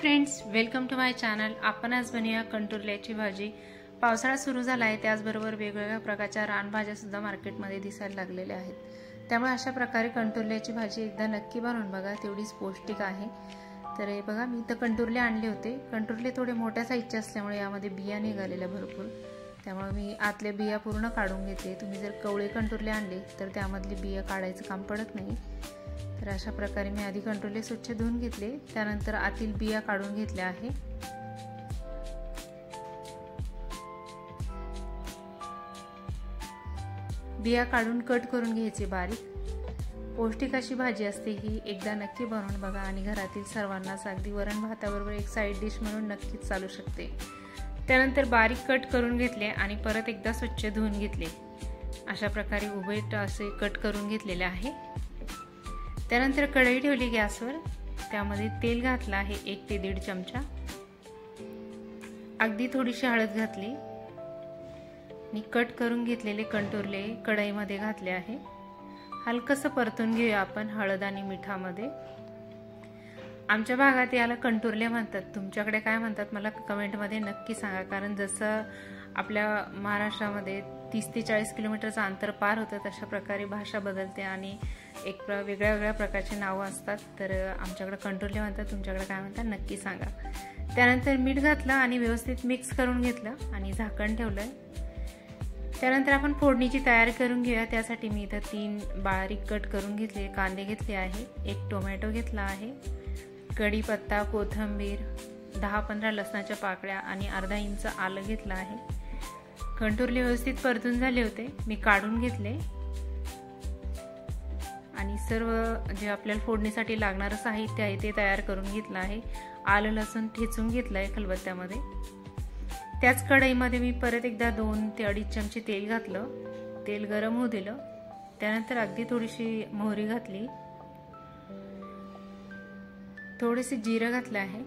Friends, welcome to my channel. आपण आज बनवूया कंटुरल्याची भाजी। पावसाळा सुरू झाला आहे, त्याचबरोबर वेगवेगळ्या प्रकारच्या रानभाज्या सुद्धा मार्केटमध्ये दिसायला लागलेल्या आहेत। त्यामुळे अशा प्रकारे कंटुरल्याची भाजी एकदा नक्की बनवून बघा, तेवढीच पौष्टिक आहे। तर हे बघा, मी तर कंटुरले आणले होते। कंटुरले थोडे मोठ्या साईजचे असल्यामुळे यामध्ये बिया निघालेल्या भरपूर, त्यामुळे मी आतले बिया पूर्ण काढून घेते। तुम्ही जर कवळे कंटुरले आणले तर त्यामधले बिया काढायचं काम पडत नाही। तर अशा प्रकारे मी आधी कंटुरले स्वच्छ धुवून घेतले, त्यानंतर आतील बिया काढून घेतल्या आहे। बिया काढून कट करून घ्यायचे बारीक। पौष्टिक अशी भाजी असते ही, एकदा नक्की बनवून बघा आणि घरातील सर्वांनाच अगदी वरण भाताबरोबर एक साइड डिश म्हणून नक्कीच चालू शकते। त्यानंतर बारीक कट करून घेतले आणि परत एकदा स्वच्छ धुवून घेतले। अशा प्रकारे उभे असे कट करून घेतलेले आहे। त्यानंतर कढई ठेवली गॅसवर, त्यामध्ये तेल घातलं आहे 1 ते 1.5 चमचा। अगदी थोडीशी हळद घातली आणि कट करून घेतलेले कंटुरले कढईमध्ये घातले आहे। हलकसं परतून घेऊया आपण हळद आणि मिठामध्ये। आमच्या भागात याला कंटुरले म्हणतात, तुमच्याकडे काय म्हणतात मला कमेंटमध्ये नक्की सांगा। कारण जसं आपल्या महाराष्ट्रामध्ये 30 ते 40 किलोमीटरचं अंतर पार होतं, तशा प्रकारे भाषा बदलते आणि एक वेगळ्या प्रकारचे नावं असतात। तर आमच्याकडे कंटुरले म्हणतात, तुमच्याकडे काय म्हणतात नक्की सांगा। त्यानंतर मीठ घातलं आणि व्यवस्थित मिक्स करून घेतलं आणि झाकण ठेवलंय। त्यानंतर आपण फोडणीची तयारी करून घेऊया। त्यासाठी मी इथं 3 बारीक कट करून घेतले कांदे घेतले आहे, 1 टोमॅटो घेतला आहे, कढीपत्ता, कोथिंबीर, 10-15 लसणाच्या पाकळ्या आणि अर्धा इंच आलं घेतलं आहे। कंटुरले व्यवस्थित परतून झाले होते, मी काढून घेतले आणि सर्व जे आपल्याला फोडणीसाठी लागणारं साहित्य आहे ते तयार करून घेतलं आहे। आलं लसूण ठेचून घेतलं आहे खलबत्त्यामध्ये। त्याच कढईमध्ये मी परत एकदा 2 ते 2.5 चमचे तेल घातलं, तेल गरम होऊ दिलं। त्यानंतर अगदी थोडीशी मोहरी घातली, थोडेसे जिरं घातलं आहे।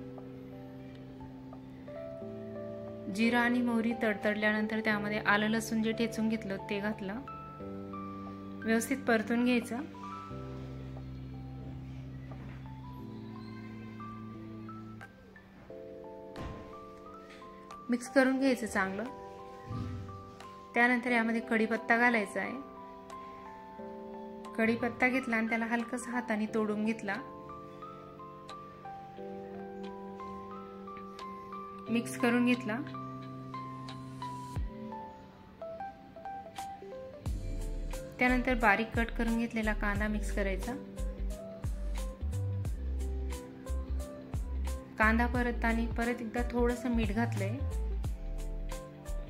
जिरा आणि मोहरी तडतडल्यानंतर त्यामध्ये आलं लसूण जे ठेचून घेतलं ते घातलं, व्यवस्थित परतून घ्यायचं। मिक्स करून घ्यायचं चांगलं। त्यानंतर यामध्ये कढीपत्ता घालायचा आहे। कढीपत्ता घेतला आणि त्याला हलकसं हाताने तोडून घेतला, मिक्स करून घेतला। त्यानंतर बारीक कट करून घेतलेला कांदा मिक्स करायचा। कांदा परत एकदा थोडंसं मीठ घातलंय,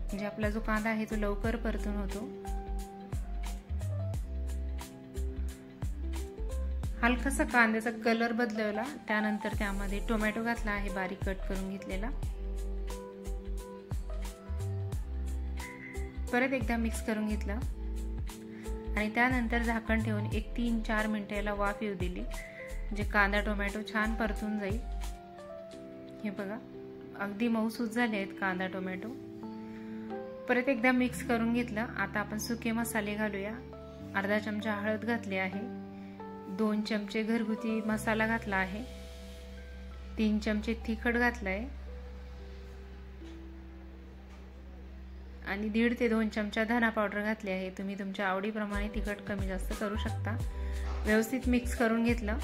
म्हणजे आपला जो कांदा आहे तो लवकर परतून होतो। हलकासा कांद्याचा कलर बदलवला, त्यानंतर त्यामध्ये टोमॅटो घातला आहे बारीक कट करून घेतलेला। परत एकदा मिक्स करून घेतलं आणि त्यानंतर झाकण ठेवून एक 3-4 मिनिटं याला वाफ येऊ दिली, म्हणजे कांदा टोमॅटो छान परतून जाईल। हे बघा, अगदी मऊसूत झाले आहेत कांदा टोमॅटो। परत एकदा मिक्स करून घेतलं। आता आपण सुके मसाले घालूया। अर्धा चमचा हळद घातली आहे, 2 चमचे घरगुती मसाला घातला आहे, 3 चमचे तिखट घातलाय आणि 1.5 ते 2 चमचा धना पावडर घातली आहे। तुम्ही तुमच्या आवडीप्रमाणे तिखट कमी जास्त करू शकता। व्यवस्थित मिक्स करून घेतलं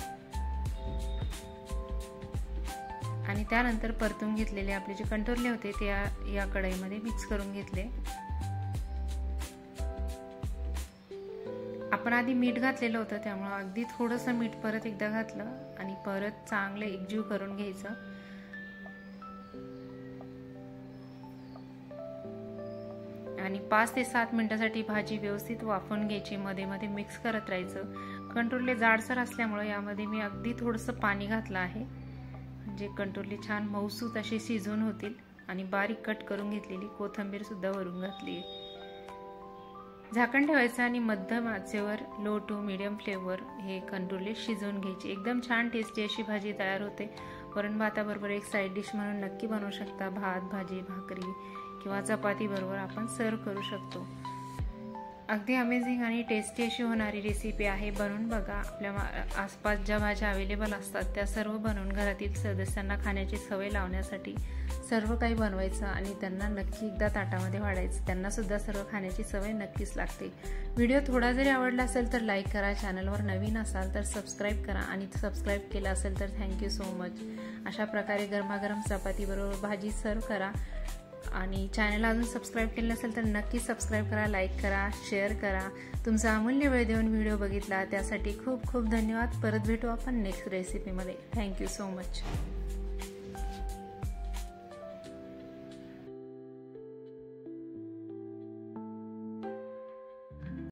आणि त्यानंतर परतून घेतलेले आपले जे कंटुरले होते ते या कढईमध्ये मिक्स करून घेतले। आपण आधी मीठ घातलेलं होतं, त्यामुळे अगदी थोडंसं मीठ परत एकदा घातलं आणि परत चांगलं एकजीव करून घ्यायचं। आणि 5 ते 7 मिनिटांसाठी भाजी व्यवस्थित वाफवून घ्यायची, मध्ये मध्ये मिक्स करत राहायचं। कंटुरले जाडसर असल्यामुळे यामध्ये मी अगदी थोडंसं पाणी घातलं आहे, म्हणजे कंटुरले छान मऊसूत असे शिजून होतील। आणि बारीक कट करून घेतलेली कोथिंबीर सुद्धा वरून घातली। झाकण ठेवायचं आणि मध्यम आचेवर लो टू मीडियम फ्लेवर हे कंटुरले शिजवून घ्यायचे। एकदम छान टेस्टी अशी भाजी तयार होते। वरण भाताबरोबर एक साइड डिश म्हणून नक्की बनवू शकता। भात, भाजी, भाकरी किंवा चपाती बरोबर आपण सर्व करू शकतो। अगदी अमेझिंग आणि टेस्टी अशी होणारी रेसिपी आहे. बनवून बघा. आपल्या आसपास ज्या भाज्या अवेलेबल असतात त्या सर्व बनवून घरातील सदस्यांना खाण्याची सवय लावण्यासाठी सर्व काही बनवायचं आणि त्यांना नक्की एकदा ताटामध्ये वाढायचं. त्यांना सुद्धा सर्व खाण्याची सवय नक्कीच लागते. व्हिडिओ थोडा जरी आवडला असेल तर लाईक करा. चॅनलवर नवीन असाल तर सबस्क्राईब करा आणि सबस्क्राईब केलं असेल तर थँक्यू सो मच. अशा प्रकारे गरमागरम चपातीबरोबर भाजी सर्व करा. आणि चॅनलला अजून सबस्क्राईब केलं नसेल तर नक्की सबस्क्राईब करा, लाईक करा, शेअर करा. तुमचा अमूल्य वेळ देऊन व्हिडिओ बघितला त्यासाठी खूप खूप धन्यवाद. परत भेटू आपण नेक्स्ट रेसिपीमध्ये. Thank you so much.